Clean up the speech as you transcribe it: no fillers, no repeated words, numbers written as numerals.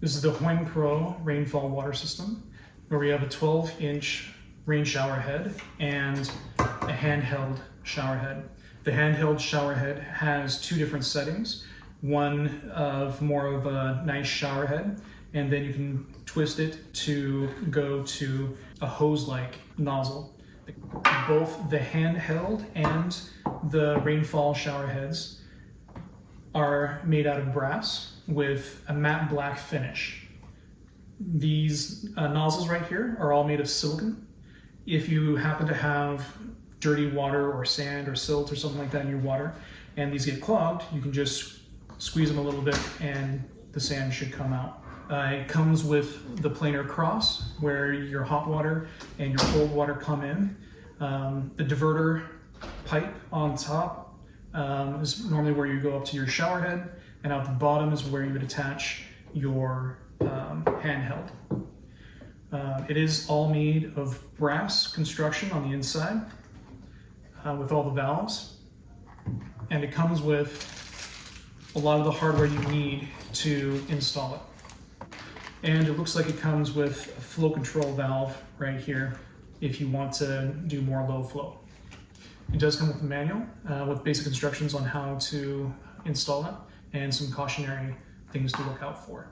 This is the Hoimpro Rainfall water system, where we have a 12-inch rain shower head and a handheld shower head. The handheld shower head has two different settings, one of more of a nice shower head, and then you can twist it to go to a hose-like nozzle. Both the handheld and the Rainfall shower heads are made out of brass with a matte black finish. These nozzles right here are all made of silicone. If you happen to have dirty water or sand or silt or something like that in your water and these get clogged, you can just squeeze them a little bit and the sand should come out. It comes with the planar cross where your hot water and your cold water come in. The diverter pipe on top is normally where you go up to your shower head, and out the bottom is where you would attach your handheld. It is all made of brass construction on the inside with all the valves, and it comes with a lot of the hardware you need to install it. And it looks like it comes with a flow control valve right here if you want to do more low flow. It does come with a manual with basic instructions on how to install it and some cautionary things to look out for.